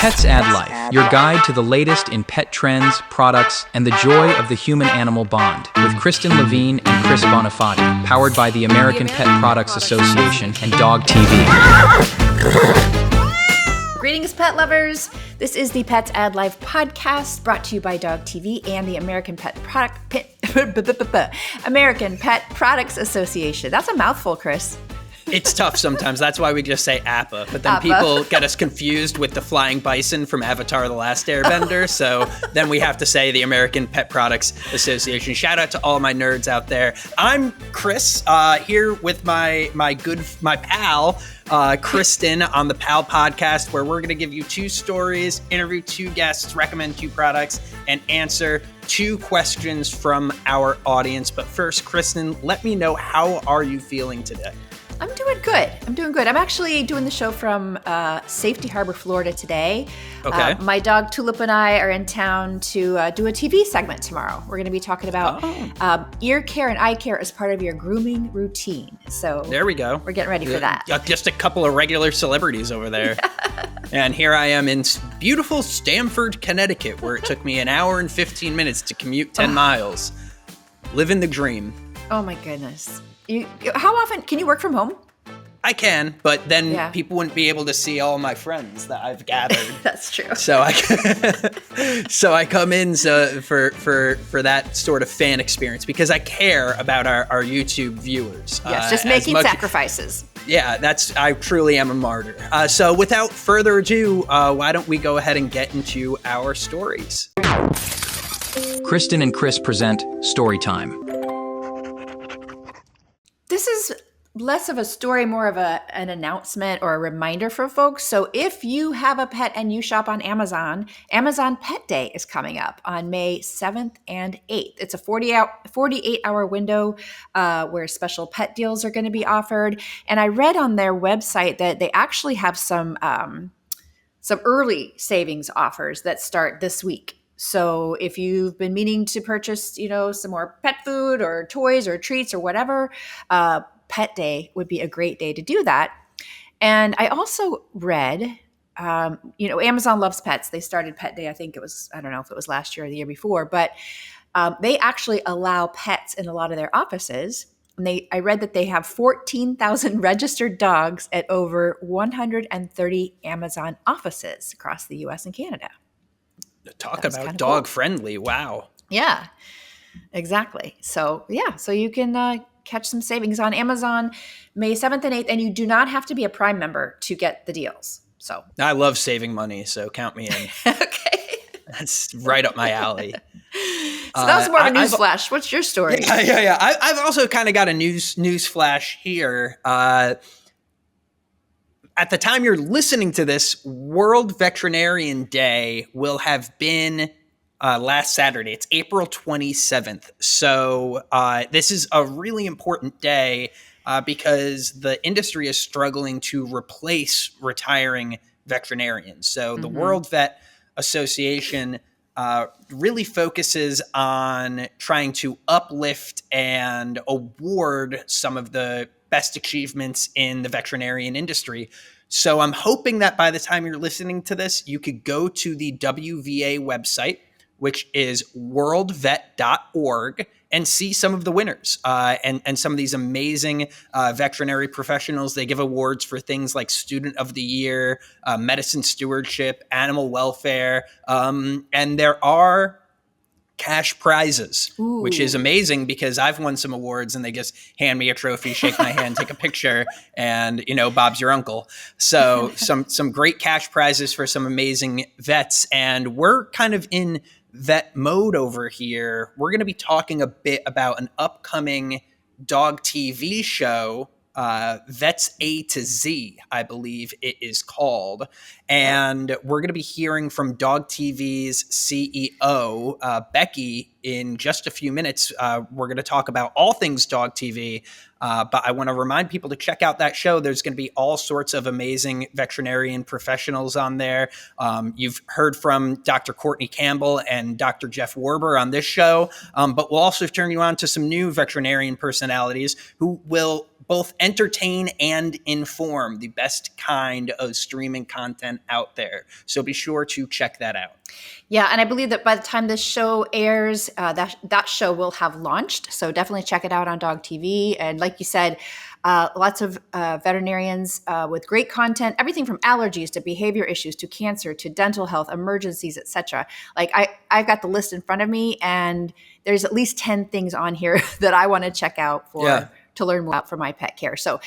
Pets Add Life, your guide to the latest in pet trends, products, and the joy of the human-animal bond, with Kristen Levine and Chris Bonifati, powered by the American Pet Products Association and DOGTV. Greetings, pet lovers. This is the Pets Add Life podcast, brought to you by DOGTV and the American Pet Products Association. That's a mouthful, Chris. It's tough sometimes. That's why we just say APPA. But then APPA. People get us confused with the flying bison from Avatar: The Last Airbender. So then we have to say the American Pet Products Association. Shout out to all my nerds out there. I'm Chris, here with my pal, Kristen, on the PAL podcast, where we're going to give you 2 stories, interview 2 guests, recommend 2 products, and answer 2 questions from our audience. But first, Kristen, let me know, how are you feeling today? I'm doing good. I'm actually doing the show from Safety Harbor, Florida today. Okay. My dog Tulip and I are in town to do a TV segment tomorrow. We're going to be talking about ear care and eye care as part of your grooming routine. So there we go. We're getting ready for that. Just a couple of regular celebrities over there. And here I am in beautiful Stamford, Connecticut, where it took me an hour and 15 minutes to commute 10 miles. Living the dream. Oh my goodness. How often can you work from home? I can, but then people wouldn't be able to see all my friends that I've gathered. That's true. So I come in for that sort of fan experience, because I care about our YouTube viewers. Yes, just making sacrifices. Yeah, I truly am a martyr. So without further ado, why don't we go ahead and get into our stories? Kristen and Chris present Storytime. This is less of a story, more of an announcement or a reminder for folks. So if you have a pet and you shop on Amazon, Amazon Pet Day is coming up on May 7th and 8th. It's a 48-hour window where special pet deals are going to be offered. And I read on their website that they actually have some early savings offers that start this week. So if you've been meaning to purchase, some more pet food or toys or treats or whatever, Pet Day would be a great day to do that. And I also read, Amazon loves pets. They started Pet Day, I don't know if it was last year or the year before, but they actually allow pets in a lot of their offices. And I read that they have 14,000 registered dogs at over 130 Amazon offices across the U.S. and Canada. Talk about dog friendly. Wow. Yeah, exactly. So you can catch some savings on Amazon May 7th and 8th, and you do not have to be a Prime member to get the deals. So I love saving money, so count me in. Okay. That's right up my alley. So that was more of a news flash. What's your story? Yeah. I've also kind of got a news flash here. At the time you're listening to this, World Veterinarian Day will have been last Saturday. It's April 27th. So this is a really important day because the industry is struggling to replace retiring veterinarians. So the World Vet Association really focuses on trying to uplift and award some of the best achievements in the veterinarian industry. So I'm hoping that by the time you're listening to this, you could go to the WVA website, which is worldvet.org, and see some of the winners and some of these amazing veterinary professionals. They give awards for things like Student of the Year, Medicine Stewardship, Animal Welfare, and there are cash prizes, which is amazing because I've won some awards and they just hand me a trophy, shake my hand, take a picture, and Bob's your uncle. So some great cash prizes for some amazing vets. And we're kind of in vet mode over here. We're going to be talking a bit about an upcoming DOGTV show, Vets A to Z, I believe it is called. And we're going to be hearing from DOGTV's CEO, Beke, in just a few minutes. We're going to talk about all things DOGTV. But I want to remind people to check out that show. There's going to be all sorts of amazing veterinarian professionals on there. You've heard from Dr. Courtney Campbell and Dr. Jeff Warber on this show. But we'll also turn you on to some new veterinarian personalities who will both entertain and inform, the best kind of streaming content out there. So be sure to check that out. Yeah, and I believe that by the time this show airs, that show will have launched. So definitely check it out on DOGTV. And like you said, lots of veterinarians with great content, everything from allergies to behavior issues to cancer to dental health, emergencies, etc. Like I've got the list in front of me, and there's at least 10 things on here that I want to check out to learn more about for my pet care. So,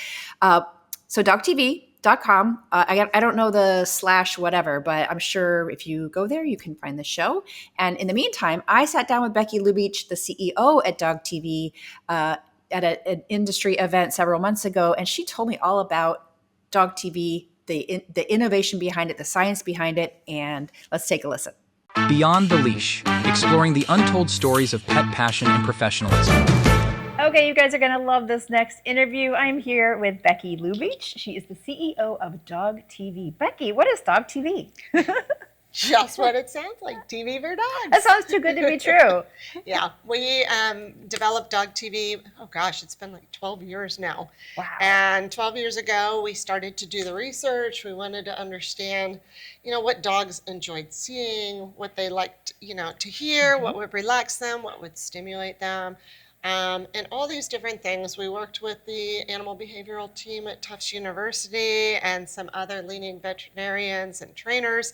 DOGTV.com. I don't know the / whatever, but I'm sure if you go there, you can find the show. And in the meantime, I sat down with Beke Lubeach, the CEO at DOGTV, at an industry event several months ago, and she told me all about DOGTV, the innovation behind it, the science behind it, and let's take a listen. Beyond the Leash, exploring the untold stories of pet passion and professionalism. Okay, you guys are going to love this next interview. I'm here with Beke Lubeach. She is the CEO of DOGTV. Beke, what is DOGTV? Just what it sounds like, TV for dogs. That sounds too good to be true. Yeah, we developed DOGTV, oh gosh, it's been like 12 years now. Wow. And 12 years ago, we started to do the research. We wanted to understand, what dogs enjoyed seeing, what they liked, to hear, what would relax them, what would stimulate them. And all these different things. We worked with the animal behavioral team at Tufts University and some other leading veterinarians and trainers,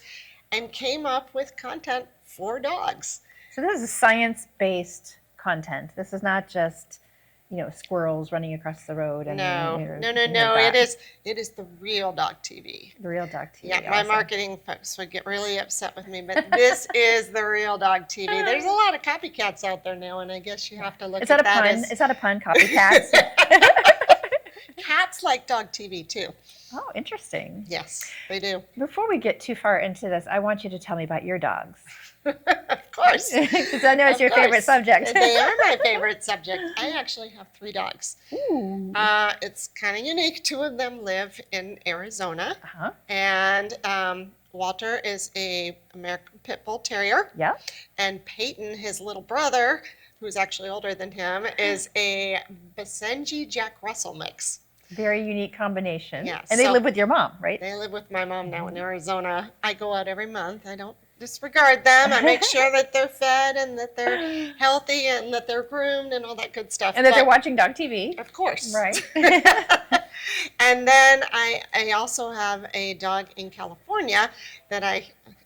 and came up with content for dogs. So this is science-based content. This is not just, squirrels running across the road. And No. It is the real DOGTV. The real DOGTV. Yeah, awesome. my marketing folks would get really upset with me, but this is the real DOGTV. There's a lot of copycats out there now, and I guess you have to look at that. Is that a pun? Copycats. Cats like DOGTV too. Oh, interesting. Yes, they do. Before we get too far into this, I want you to tell me about your dogs. Of course. Because I know it's your favorite subject. They are my favorite subject. I actually have 3 dogs. Ooh. It's kind of unique. 2 of them live in Arizona. Uh-huh. And Walter is a American Pit Bull Terrier. Yeah. And Peyton, his little brother, who's actually older than him, is a Basenji Jack Russell mix. Very unique combination. Yeah, and they live with your mom, right? They live with my mom now in Arizona. I go out every month. I don't disregard them. I make sure that they're fed and that they're healthy and that they're groomed and all that good stuff. And that they're watching DOGTV. Of course. Right. And then I also have a dog in California that I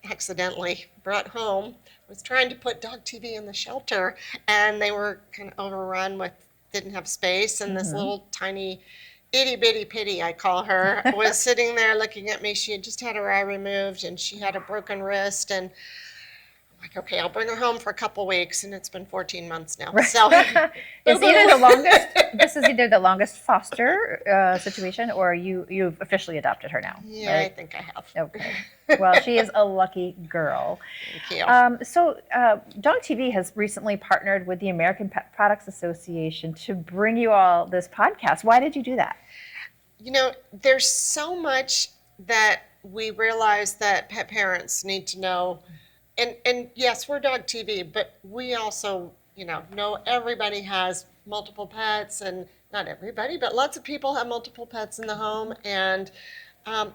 accidentally brought home. I was trying to put DOGTV in the shelter, and they were kind of overrun didn't have space, and this little tiny itty bitty pitty, I call her, was sitting there looking at me. She had just had her eye removed, and she had a broken wrist, and I'm like, okay, I'll bring her home for a couple weeks, and it's been 14 months now. Right. So this is either the longest foster situation, or you've officially adopted her now. Yeah, right? I think I have. Okay. Well, she is a lucky girl. Thank you. So DOGTV has recently partnered with the American Pet Products Association to bring you all this podcast. Why did you do that? There's so much that we realize that pet parents need to know. And yes, we're DOGTV, but we also, know everybody has multiple pets, and not everybody, but lots of people have multiple pets in the home. And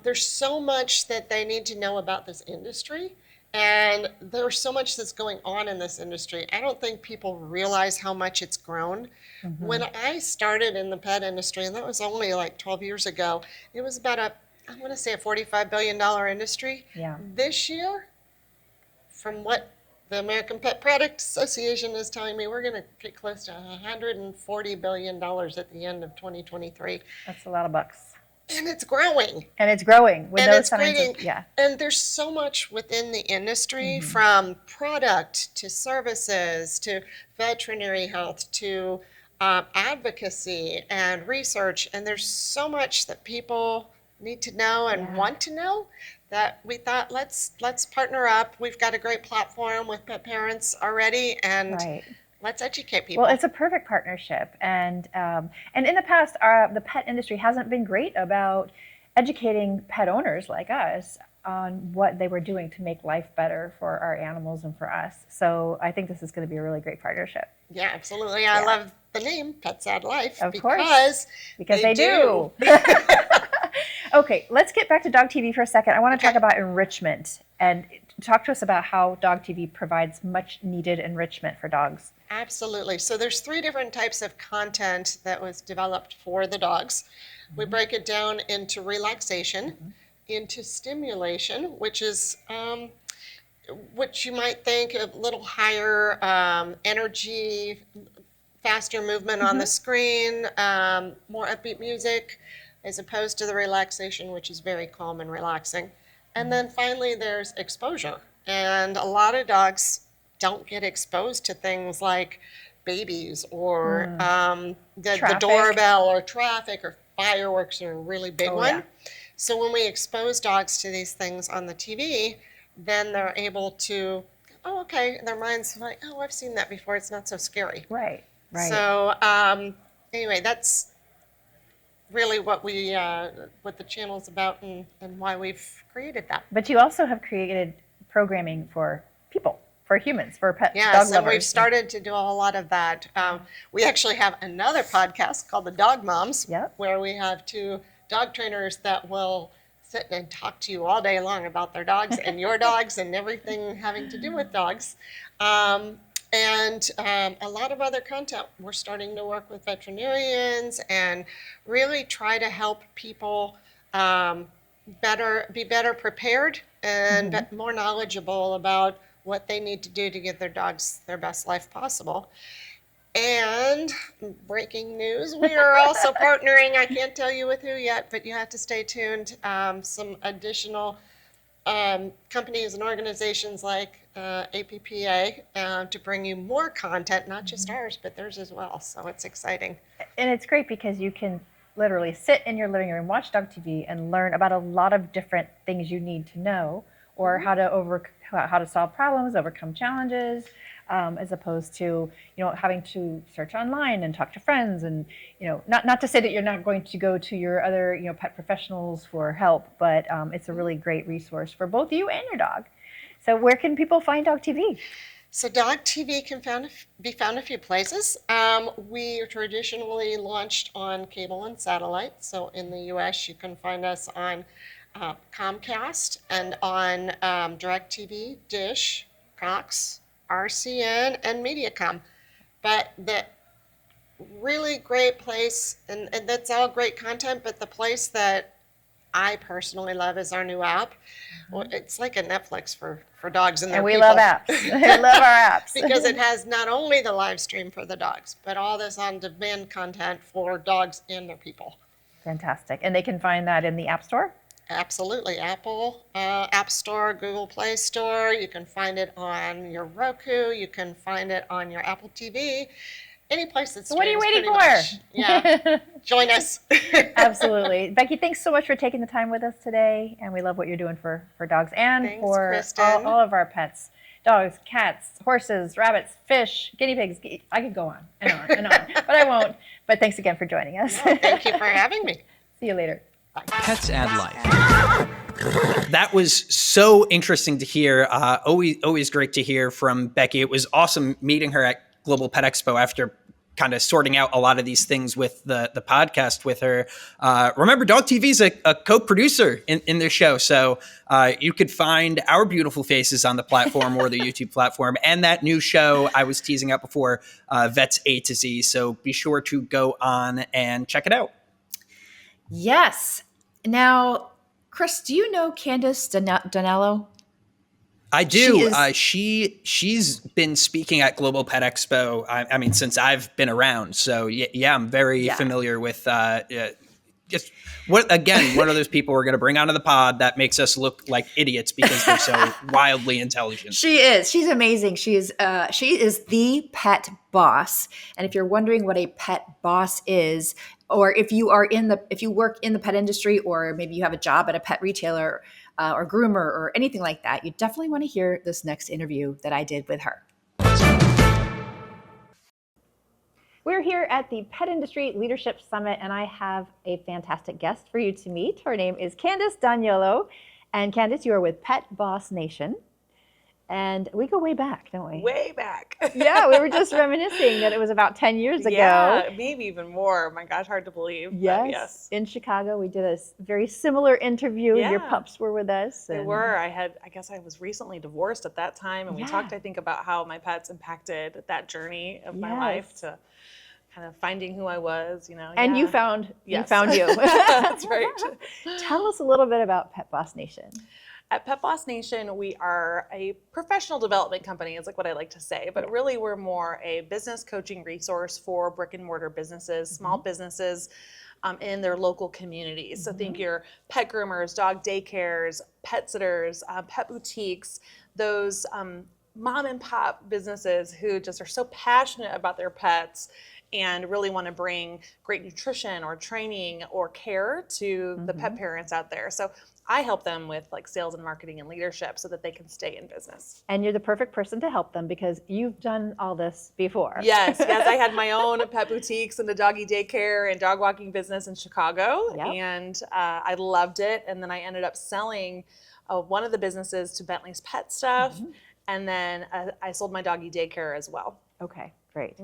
there's so much that they need to know about this industry. And there's so much that's going on in this industry. I don't think people realize how much it's grown. Mm-hmm. When I started in the pet industry, and that was only like 12 years ago, it was about a $45 billion industry. Yeah. This year, from what the American Pet Products Association is telling me, we're going to get close to $140 billion at the end of 2023. That's a lot of bucks. And it's growing. And it's growing. With and those it's signs growing. Yeah. And there's so much within the industry, from product to services to veterinary health to advocacy and research. And there's so much that people need to know and want to know that we thought, let's partner up. We've got a great platform with pet parents already, and let's educate people. Well, it's a perfect partnership, and in the past, the pet industry hasn't been great about educating pet owners like us on what they were doing to make life better for our animals and for us. So I think this is going to be a really great partnership. Yeah, absolutely. I love the name Pets Add Life Of course. Because they do. Okay, let's get back to Dog TV for a second. I want to talk about enrichment and talk to us about how Dog TV provides much needed enrichment for dogs. Absolutely. So there's 3 different types of content that was developed for the dogs. We break it down into relaxation, into stimulation, which is which you might think of a little higher energy, faster movement on the screen, more upbeat music, as opposed to the relaxation, which is very calm and relaxing. And then finally, there's exposure. And a lot of dogs don't get exposed to things like babies or the doorbell or traffic or fireworks are a really big one. Yeah. So when we expose dogs to these things on the TV, then they're able to, oh, okay, their mind's like, oh, I've seen that before. It's not so scary. Right, right. So anyway, that's really what we what the channel is about and why we've created that. But you also have created programming for people, for humans, for pet dog lovers. And we've started to do a lot of that. We actually have another podcast called The Dog Moms, where we have 2 dog trainers that will sit and talk to you all day long about their dogs and your dogs and everything having to do with dogs. And a lot of other content. We're starting to work with veterinarians and really try to help people be better prepared and more knowledgeable about what they need to do to give their dogs their best life possible. And breaking news, we are also partnering, I can't tell you with who yet, but you have to stay tuned. Some additional companies and organizations like APPA to bring you more content, not just ours, but theirs as well. So it's exciting. And it's great because you can literally sit in your living room, watch Dog TV, and learn about a lot of different things you need to know, or how to solve problems, overcome challenges, as opposed to having to search online and talk to friends, and not to say that you're not going to go to your other pet professionals for help, but it's a really great resource for both you and your dog. So where can people find Dog TV? So Dog TV can be found a few places. We are traditionally launched on cable and satellite. So in the U.S., you can find us on Comcast and on DirecTV, Dish, Cox, RCN, and Mediacom. But the really great place, and that's all great content, but the place that I personally love is our new app. Well, it's like a Netflix for dogs and their people. And we love apps. We love our apps. Because it has not only the live stream for the dogs, but all this on-demand content for dogs and their people. Fantastic. And they can find that in the App Store? Absolutely. Apple App Store, Google Play Store. You can find it on your Roku. You can find it on your Apple TV. Any place that's What are you waiting for? Yeah. Join us. Absolutely. Becky, thanks so much for taking the time with us today. And we love what you're doing for dogs and for all of our pets. Dogs, cats, horses, rabbits, fish, guinea pigs. I could go on and on and on, but I won't. But thanks again for joining us. No, thank you for having me. See you later. Bye. Pets Add Life. That was so interesting to hear. Always great to hear from Becky. It was awesome meeting her at Global Pet Expo after kind of sorting out a lot of these things with the podcast with her. Remember, Dog TV is a co-producer in their show. So you could find our beautiful faces on the platform or the YouTube platform and that new show I was teasing out before, Vets A to Z. So be sure to go on and check it out. Yes. Now, Chris, do you know Candace D'Agnolo? I do. She's been speaking at Global Pet Expo. I mean, since I've been around. So yeah, I'm very familiar with just one of those people we're going to bring onto the pod that makes us look like idiots because they're so wildly intelligent. She is. She's amazing. She is the pet boss. And if you're wondering what a pet boss is, or if you work in the pet industry, or maybe you have a job at a pet retailer or groomer or anything like that, you definitely want to hear this next interview that I did with her. We're here at the Pet Industry Leadership Summit, and I have a fantastic guest for you to meet. Her name is Candace D'Agnolo, And Candace, you are with Pet Boss Nation. And we go way back, don't we? Way back. Yeah, we were just reminiscing that it was about 10 years ago. Yeah, maybe even more. My gosh, hard to believe. Yes, But yes. In Chicago, we did a very similar interview. Yeah. Your pups were with us. They were. I guess I was recently divorced at that time, and we talked, I think, about how my pets impacted that journey of my life to kind of finding who I was, And you found you. That's right. Tell us a little bit about Pet Boss Nation. At Pet Boss Nation, we are a professional development company, is like what I like to say, but really we're more a business coaching resource for brick and mortar businesses, small businesses in their local communities. So think your pet groomers, dog daycares, pet sitters, pet boutiques, those mom and pop businesses who just are so passionate about their pets and really want to bring great nutrition or training or care to the pet parents out there. So I help them with like sales and marketing and leadership so that they can stay in business. And you're the perfect person to help them because you've done all this before. Yes, I had my own pet boutiques and the doggy daycare and dog walking business in Chicago, and I loved it. And then I ended up selling one of the businesses to Bentley's Pet Stuff, and then I sold my doggy daycare as well. Okay, great.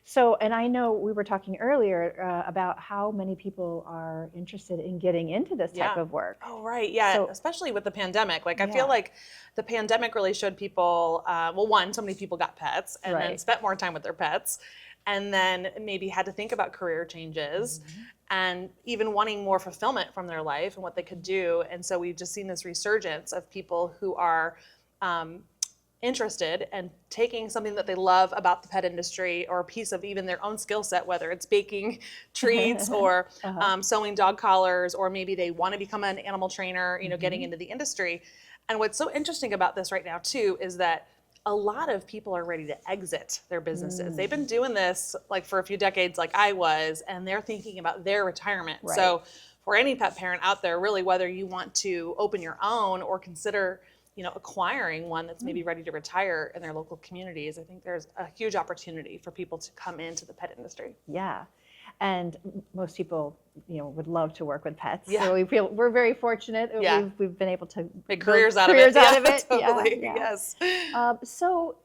So, and I know we were talking earlier about how many people are interested in getting into this type of work. Oh, right. Yeah. So, especially with the pandemic. Like, I feel like the pandemic really showed people, well, one, so many people got pets and then spent more time with their pets and then maybe had to think about career changes and even wanting more fulfillment from their life and what they could do. And so we've just seen this resurgence of people who are interested and taking something that they love about the pet industry or a piece of even their own skill set, whether it's baking treats or sewing dog collars, or maybe they want to become an animal trainer, getting into the industry. And what's so interesting about this right now too is that a lot of people are ready to exit their businesses. They've been doing this like for a few decades like I was, and they're thinking about their retirement. So for any pet parent out there, really, whether you want to open your own or consider acquiring one that's maybe ready to retire in their local communities, I think there's a huge opportunity for people to come into the pet industry. Yeah. And most people, would love to work with pets. Yeah. So we feel we're very fortunate. We've been able to make careers out of it. Totally. Yeah. Yes. So,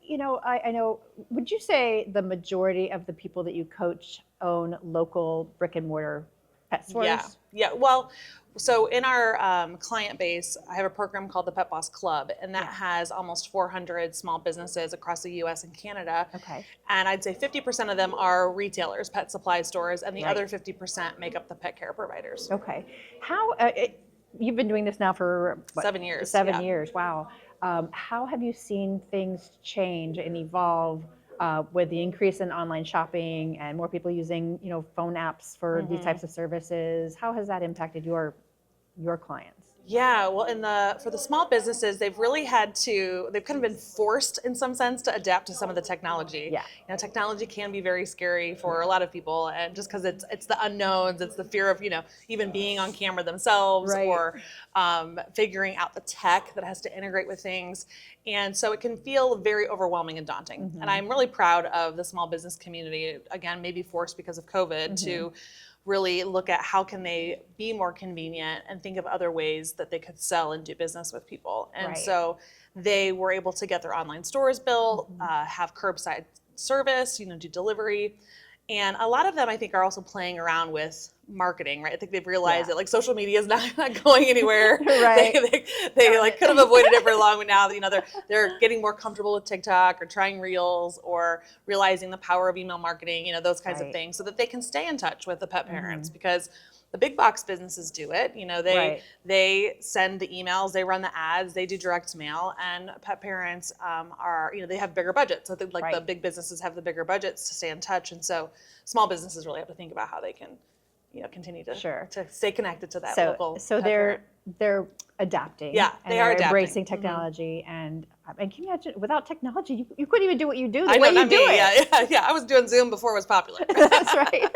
I know, would you say the majority of the people that you coach own local brick and mortar pet stores? Yeah. Well, so in our client base, I have a program called the Pet Boss Club, and that has almost 400 small businesses across the U.S. and Canada. Okay. And I'd say 50% of them are retailers, pet supply stores, and the other 50% make up the pet care providers. Okay. How you've been doing this now for 7 years. 7 years. Wow. How have you seen things change and evolve with the increase in online shopping and more people using, phone apps for these types of services? How has that impacted your clients? Yeah, well, for the small businesses, they've kind of been forced in some sense to adapt to some of the technology. Yeah. Technology can be very scary for a lot of people, and just because it's the unknowns, it's the fear of, even being on camera themselves or figuring out the tech that has to integrate with things. And so it can feel very overwhelming and daunting. And I'm really proud of the small business community, again, maybe forced because of COVID, to really look at how can they be more convenient and think of other ways that they could sell and do business with people. And so they were able to get their online stores built, have curbside service, do delivery. And a lot of them, I think, are also playing around with marketing, right? I think they've realized that like social media is not going anywhere. They could have avoided it for long, but now they're getting more comfortable with TikTok or trying Reels or realizing the power of email marketing, those kinds of things, so that they can stay in touch with the pet parents because the big box businesses do it. They send the emails, they run the ads, they do direct mail, and pet parents are, they have bigger budgets. So the big businesses have the bigger budgets to stay in touch, and so small businesses really have to think about how they can, continue to stay connected to that local. So they're adapting. Yeah, they are adapting. Embracing technology, and can you imagine without technology, you couldn't even do what you do the way you do it. Yeah. I was doing Zoom before it was popular. That's right.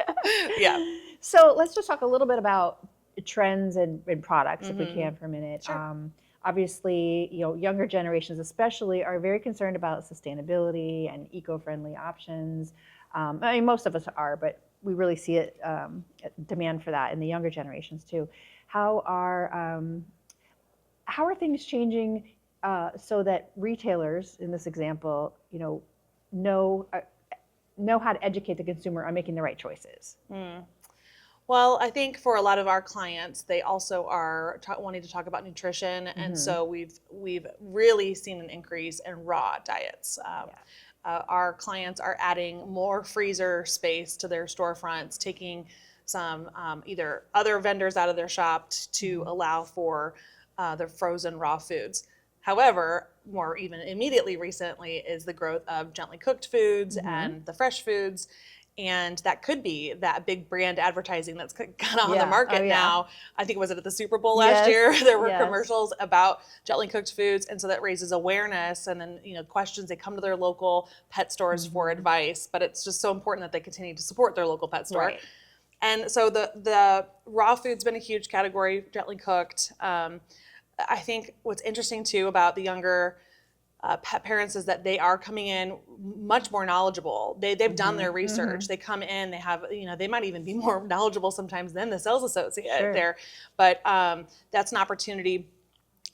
Yeah. So let's just talk a little bit about trends and products, if we can, for a minute. Sure. Obviously, younger generations especially are very concerned about sustainability and eco-friendly options. Most of us are, but we really see it demand for that in the younger generations too. How are how are things changing so that retailers, in this example, know how to educate the consumer on making the right choices? Well, I think for a lot of our clients, they also are wanting to talk about nutrition, and so we've really seen an increase in raw diets. Our clients are adding more freezer space to their storefronts, taking some either other vendors out of their shop to allow for the frozen raw foods. However, more even immediately recently is the growth of gently cooked foods and the fresh foods. And that could be that big brand advertising that's kind of on the market now. I think, was it at the Super Bowl last year? There were commercials about gently cooked foods. And so that raises awareness and then, questions. They come to their local pet stores for advice, but it's just so important that they continue to support their local pet store. Right. And so the raw food's been a huge category, gently cooked. I think what's interesting too about the younger pet parents is that they are coming in much more knowledgeable. They've done their research. They come in, they have, they might even be more knowledgeable sometimes than the sales associate there. But that's an opportunity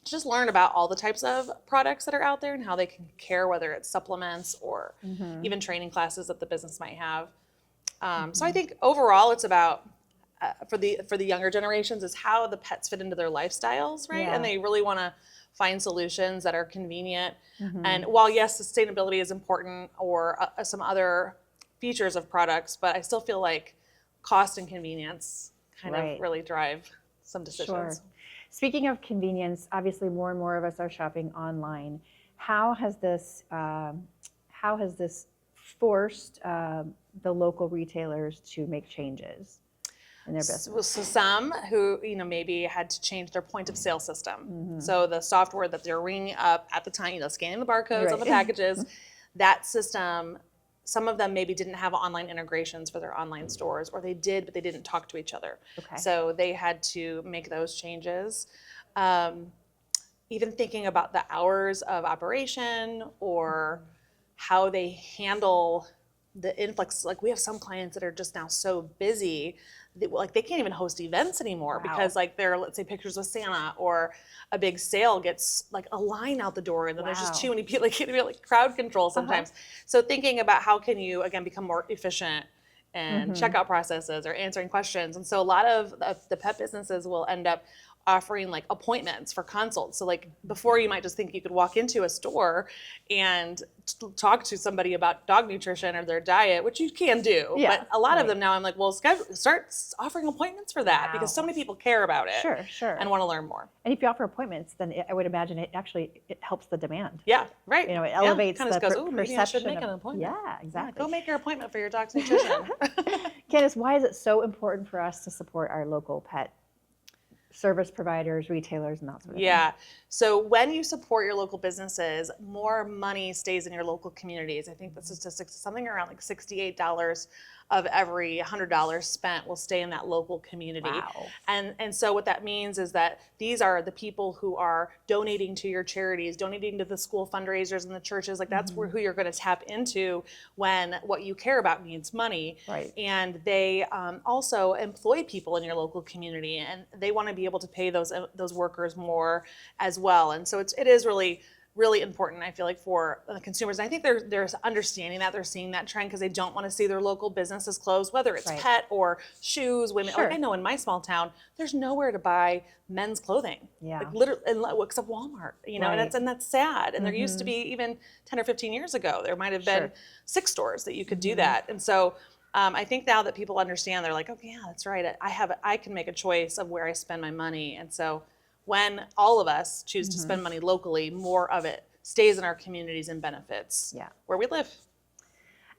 to just learn about all the types of products that are out there and how they can care, whether it's supplements or even training classes that the business might have. So I think overall it's about for the younger generations is how the pets fit into their lifestyles, right? And they really want to find solutions that are convenient. And while yes, sustainability is important or some other features of products, but I still feel like cost and convenience kind of really drive some decisions. Speaking of convenience, obviously more and more of us are shopping online. How has this forced the local retailers to make changes in their business? So some who maybe had to change their point of sale system. So the software that they're ringing up at the time, scanning the barcodes on the packages, that system. Some of them maybe didn't have online integrations for their online stores, or they did, but they didn't talk to each other. So they had to make those changes. Even thinking about the hours of operation or how they handle the influx. Like we have some clients that are just now so busy, they can't even host events anymore because they're, let's say, pictures with Santa or a big sale gets a line out the door and then there's just too many people, crowd control sometimes. So thinking about how can you, again, become more efficient in checkout processes or answering questions. And so a lot of the pet businesses will end up offering appointments for consults. So before you might just think you could walk into a store and talk to somebody about dog nutrition or their diet, which you can do. But a lot of them now I'm like, well, start offering appointments for that because so many people care about it and want to learn more. And if you offer appointments, then I would imagine it helps the demand. Yeah, right. It elevates the perception. Maybe I should make an appointment. Yeah, exactly. Go make your appointment for your dog's nutrition. Candace, why is it so important for us to support our local pet service providers, retailers, and that sort of thing? So when you support your local businesses, more money stays in your local communities. I think the statistics, something around $68 of every $100 spent will stay in that local community. Wow. And so what that means is that these are the people who are donating to your charities, donating to the school fundraisers and the churches. That's who you're going to tap into when what you care about needs money. Right. And they also employ people in your local community, and they want to be able to pay those workers more as well. And so it is really important, I feel like, for the consumers. And I think they're understanding that, they're seeing that trend because they don't want to see their local businesses close, whether it's pet or shoes, women. I know in my small town, there's nowhere to buy men's clothing. Literally, except Walmart, and that's sad. And there used to be, even 10 or 15 years ago, there might have been 6 stores that you could do that. And so I think now that people understand, they're like, oh yeah, that's right. I can make a choice of where I spend my money. And so when all of us choose to spend money locally, more of it stays in our communities and benefits where we live.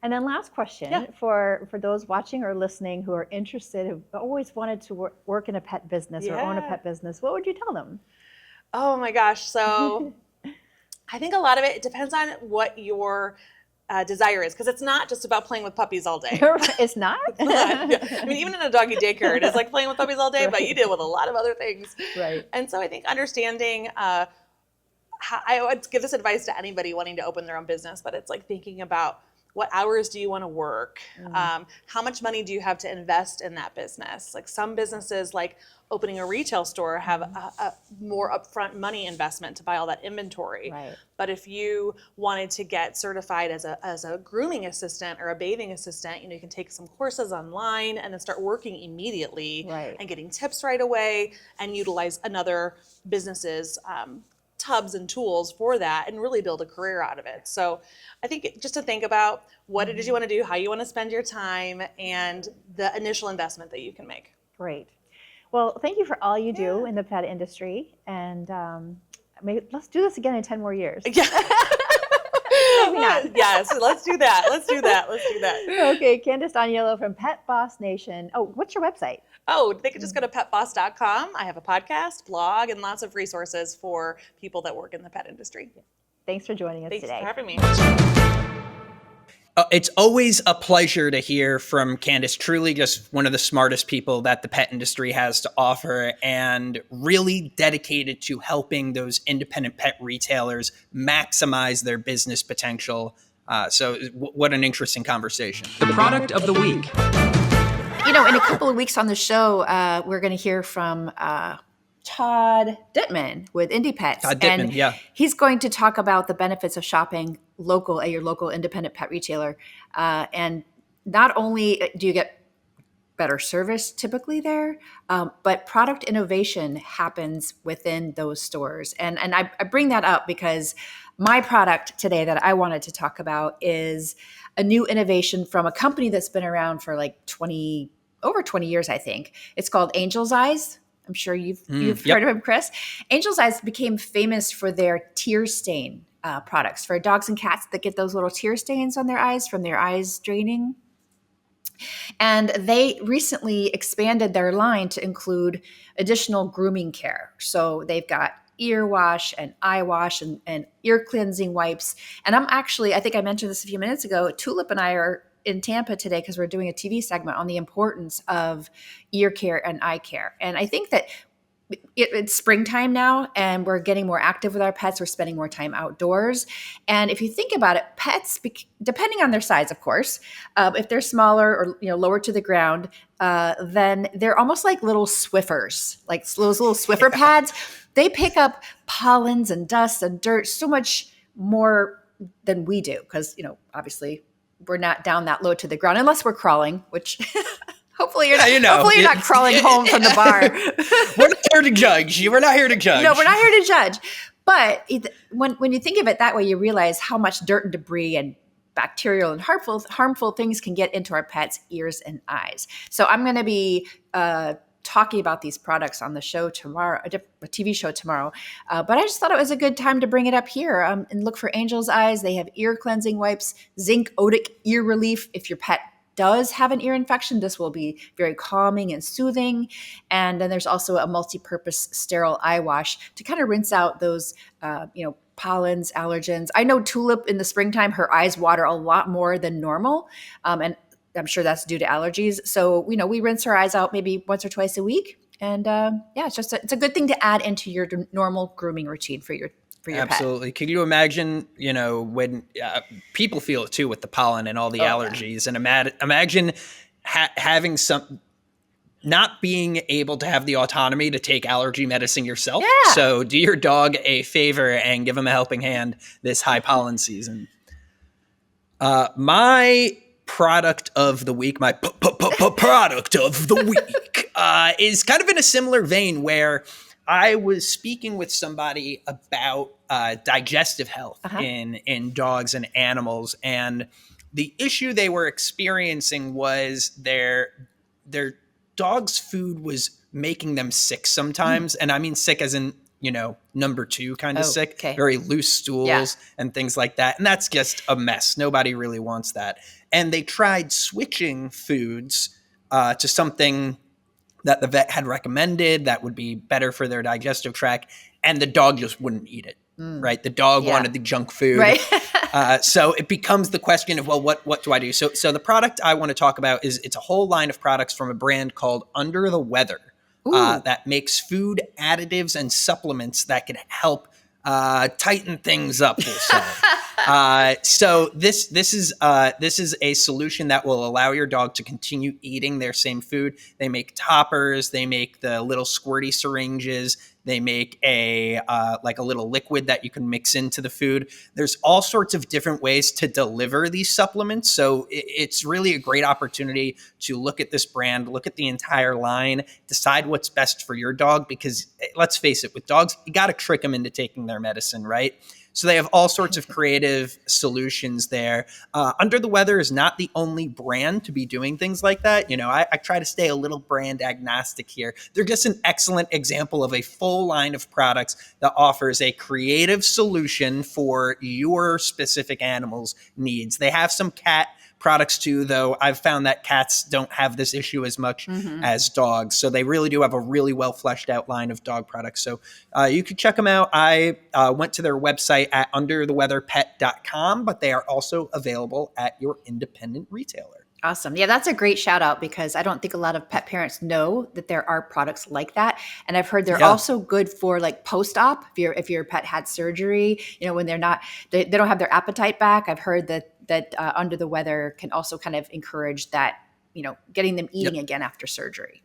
And then last question for those watching or listening who are interested, who've always wanted to work in a pet business or own a pet business, what would you tell them? Oh my gosh. So I think a lot of it depends on what your desire is, because it's not just about playing with puppies all day. It's not? I mean, even in a doggy daycare, it is like playing with puppies all day, but you deal with a lot of other things. Right. And so I think understanding, I would give this advice to anybody wanting to open their own business, but it's thinking about what hours do you want to work? How much money do you have to invest in that business? Like some businesses, like opening a retail store, have a more upfront money investment to buy all that inventory. Right. But if you wanted to get certified as a grooming assistant or a bathing assistant, you can take some courses online and then start working immediately and getting tips right away and utilize another business's tubs and tools for that and really build a career out of it. So I think just to think about what it is you want to do, how you want to spend your time, and the initial investment that you can make. Great. Well, thank you for all you do in the pet industry, and let's do this again in 10 more years. Yeah. Maybe not. Yes, let's do that. Let's do that. Okay, Candace D'Agnolo from Pet Boss Nation. Oh, what's your website? Oh, they can just go to petboss.com. I have a podcast, blog, and lots of resources for people that work in the pet industry. Thanks for joining us Thanks today. for having me. It's always a pleasure to hear from Candace, truly just one of the smartest people that the pet industry has to offer, and really dedicated to helping those independent pet retailers maximize their business potential. So what an interesting conversation. The product of the week. In a couple of weeks on the show, we're going to hear from Todd Dittman with Indie Pets. Todd Dittman, and he's going to talk about the benefits of shopping local at your local independent pet retailer. And not only do you get better service typically there, but product innovation happens within those stores. And I bring that up because my product today that I wanted to talk about is a new innovation from a company that's been around for like over 20 years, I think. It's called Angel's Eyes. I'm sure you've heard of him, Chris. Angel's Eyes became famous for their tear stain products for dogs and cats that get those little tear stains on their eyes from their eyes draining. And they recently expanded their line to include additional grooming care. So they've got ear wash and eye wash and ear cleansing wipes. And I think I mentioned this a few minutes ago, Tulip and I are in Tampa today because we're doing a TV segment on the importance of ear care and eye care. And I think that it's springtime now and we're getting more active with our pets. We're spending more time outdoors. And if you think about it, pets, depending on their size, of course, if they're smaller or lower to the ground, then they're almost like little Swiffers, like those little Swiffer pads. They pick up pollens and dust and dirt so much more than we do because, obviously we're not down that low to the ground unless we're crawling, which hopefully you're not. Hopefully you're not crawling home from the bar. We're not here to judge. We're not here to judge. No, we're not here to judge. But when you think of it that way, you realize how much dirt and debris and bacterial and harmful things can get into our pets' ears and eyes. So I'm going to be talking about these products on the show tomorrow, a TV show tomorrow. But I just thought it was a good time to bring it up here and look for Angel's Eyes. They have ear cleansing wipes, zinc otic ear relief. If your pet does have an ear infection, this will be very calming and soothing. And then there's also a multi-purpose sterile eye wash to kind of rinse out those, pollens, allergens. I know Tulip in the springtime, her eyes water a lot more than normal. And I'm sure that's due to allergies. So, we rinse our eyes out maybe once or twice a week. And it's a good thing to add into your normal grooming routine for your pet. Absolutely. Can you imagine, when people feel it too with the pollen and all the allergies, and imagine having not being able to have the autonomy to take allergy medicine yourself. Yeah. So do your dog a favor and give him a helping hand this high pollen season. My product of the week, my product of the week is kind of in a similar vein where I was speaking with somebody about digestive health in dogs and animals, and the issue they were experiencing was their dog's food was making them sick sometimes, and I mean sick as in number 2 kind of sick, very loose stools and things like that, and that's just a mess. Nobody really wants that. And they tried switching foods to something that the vet had recommended that would be better for their digestive tract, and the dog just wouldn't eat it, right? The dog wanted the junk food. Right. So it becomes the question of, well, what do I do? So the product I want to talk about it's a whole line of products from a brand called Under the Weather that makes food additives and supplements that can help tighten things up, we'll say. So this is a solution that will allow your dog to continue eating their same food. They make toppers. They make the little squirty syringes. They make a like a little liquid that you can mix into the food. There's all sorts of different ways to deliver these supplements. So it's really a great opportunity to look at this brand, look at the entire line, decide what's best for your dog. Because let's face it, with dogs, you got to trick them into taking their medicine, right? So they have all sorts of creative solutions there. Under the Weather is not the only brand to be doing things like that. You know, I try to stay a little brand agnostic here. They're just an excellent example of a full line of products that offers a creative solution for your specific animal's needs. They have some cat products too, though I've found that cats don't have this issue as much as dogs. So they really do have a really well fleshed out line of dog products. So you can check them out. I went to their website at undertheweatherpet.com, but they are also available at your independent retailer. Awesome. Yeah, that's a great shout out because I don't think a lot of pet parents know that there are products like that. And I've heard they're also good for like post-op. If your pet had surgery, you know, when they don't have their appetite back. I've heard that Under the Weather can also kind of encourage that, you know, getting them eating again after surgery.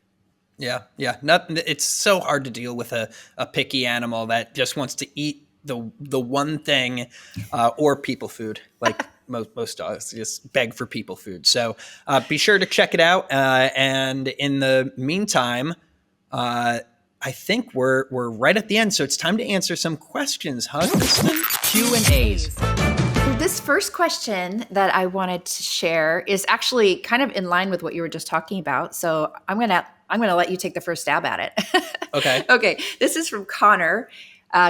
Yeah. It's so hard to deal with a picky animal that just wants to eat the one thing or people food. Like most dogs just beg for people food. So be sure to check it out. And in the meantime, I think we're right at the end. So it's time to answer some questions, huh, Kristen? Q&As. This first question that I wanted to share is actually kind of in line with what you were just talking about. So I'm gonna let you take the first stab at it. Okay. Okay. This is from Connor.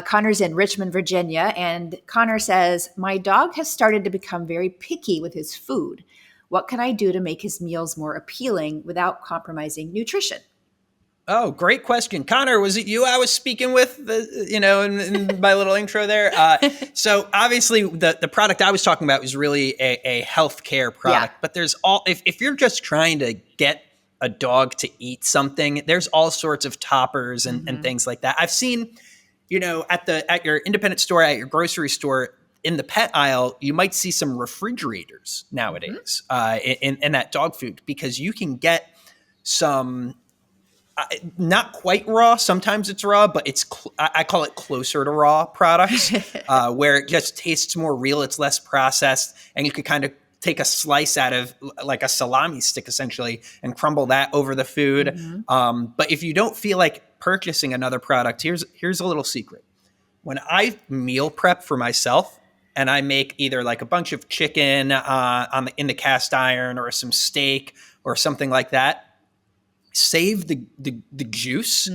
Connor's in Richmond, Virginia, and Connor says, "My dog has started to become very picky with his food. What can I do to make his meals more appealing without compromising nutrition?" Oh, great question. Connor, was it you I was speaking with, in my little intro there? So obviously the product I was talking about was really a healthcare product, but there's if you're just trying to get a dog to eat something, there's all sorts of toppers and things like that. I've seen, at your independent store, at your grocery store, in the pet aisle, you might see some refrigerators nowadays in that dog food, because you can get some not quite raw. Sometimes it's raw, but I call it closer to raw products where it just tastes more real. It's less processed, and you could kind of take a slice out of like a salami stick essentially and crumble that over the food. But if you don't feel like purchasing another product, here's a little secret. When I meal prep for myself and I make either like a bunch of chicken in the cast iron or some steak or something like that, save the juice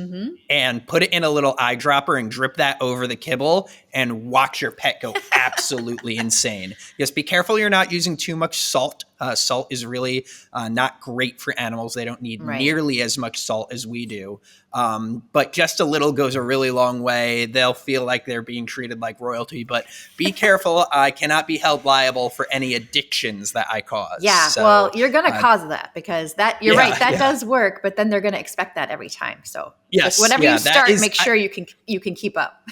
and put it in a little eyedropper and drip that over the kibble and watch your pet go absolutely insane. Just be careful you're not using too much salt. Salt is really not great for animals. They don't need nearly as much salt as we do. But just a little goes a really long way. They'll feel like they're being treated like royalty. But be careful. I cannot be held liable for any addictions that I cause. Yeah, so, well, you're going to cause that because you're right. That does work, but then they're going to expect that every time. So whenever you start, make sure you can keep up.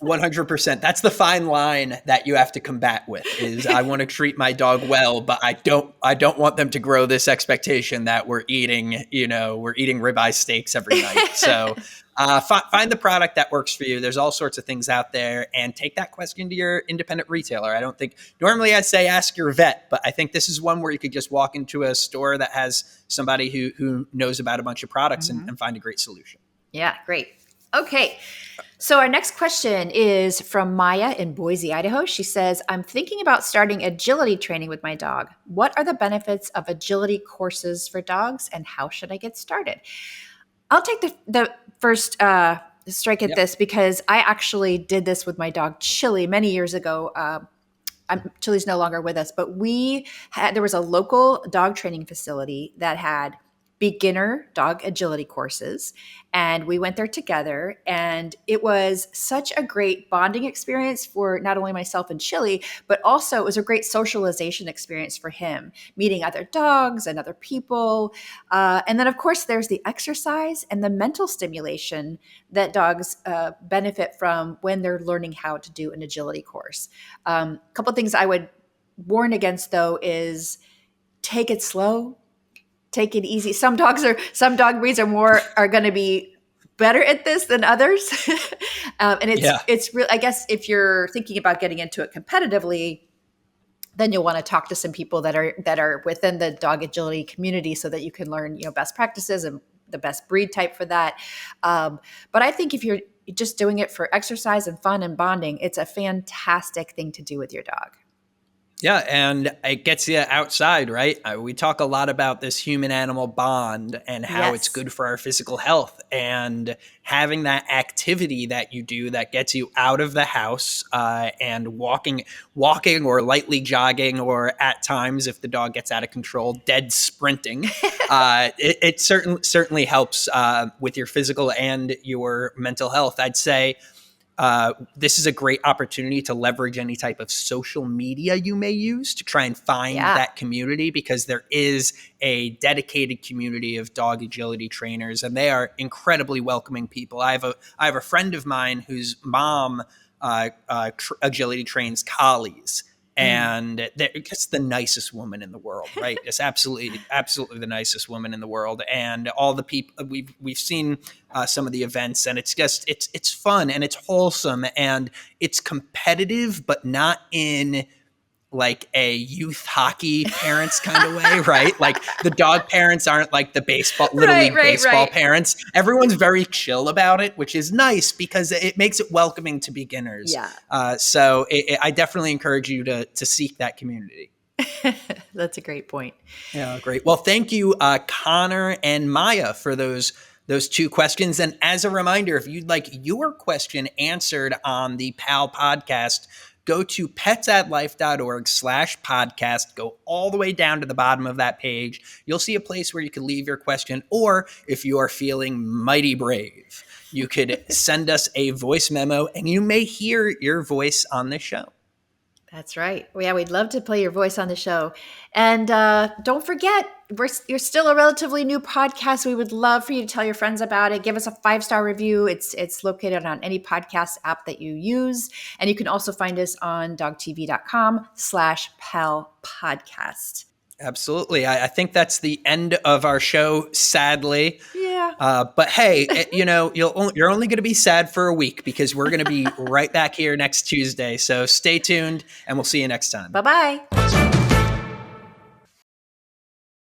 100%. That's the fine line that you have to combat with. Is I want to treat my dog well, but I don't want them to grow this expectation that we're eating ribeye steaks every night. So find the product that works for you. There's all sorts of things out there, and take that question to your independent retailer. I don't think normally I'd say ask your vet, but I think this is one where you could just walk into a store that has somebody who knows about a bunch of products and find a great solution. Yeah, great. Okay. So our next question is from Maya in Boise, Idaho. She says, "I'm thinking about starting agility training with my dog. What are the benefits of agility courses for dogs, and how should I get started?" I'll take the first strike at this because I actually did this with my dog Chili many years ago. Chili's no longer with us, but there was a local dog training facility that had beginner dog agility courses. And we went there together, and it was such a great bonding experience for not only myself and Chili, but also it was a great socialization experience for him, meeting other dogs and other people. And then, of course, there's the exercise and the mental stimulation that dogs benefit from when they're learning how to do an agility course. A couple of things I would warn against, though, is take it slow. Take it easy. Some dog breeds are going to be better at this than others. And it's really, I guess if you're thinking about getting into it competitively, then you'll want to talk to some people that are within the dog agility community so that you can learn, best practices and the best breed type for that. But I think if you're just doing it for exercise and fun and bonding, it's a fantastic thing to do with your dog. Yeah, and it gets you outside, right? We talk a lot about this human-animal bond and how it's good for our physical health, and having that activity that you do that gets you out of the house and walking or lightly jogging, or at times, if the dog gets out of control, dead sprinting. It certainly helps with your physical and your mental health. I'd say this is a great opportunity to leverage any type of social media you may use to try and find that community, because there is a dedicated community of dog agility trainers, and they are incredibly welcoming people. I have a friend of mine whose mom agility trains collies. And they're just the nicest woman in the world, right? It's absolutely the nicest woman in the world. And all the people we've seen some of the events, and it's just it's fun and it's wholesome and it's competitive, but not in like a youth hockey parents kind of way, right? Like the dog parents aren't like the little league baseball parents. Everyone's very chill about it, which is nice because it makes it welcoming to beginners. Yeah. So I definitely encourage you to seek that community. That's a great point. Yeah, great. Well, thank you, Connor and Maya, for those 2 questions. And as a reminder, if you'd like your question answered on the PAL podcast, go to petsatlife.org/podcast. Go all the way down to the bottom of that page. You'll see a place where you can leave your question, or if you are feeling mighty brave, you could send us a voice memo and you may hear your voice on this show. That's right. Yeah, we'd love to play your voice on the show. And don't forget, you're still a relatively new podcast. We would love for you to tell your friends about it. Give us a 5-star review. It's located on any podcast app that you use. And you can also find us on dogtv.com/PAL podcast. Absolutely. I think that's the end of our show, sadly. Yeah. But hey, you're only going to be sad for a week, because we're going to be right back here next Tuesday. So stay tuned, and we'll see you next time. Bye-bye.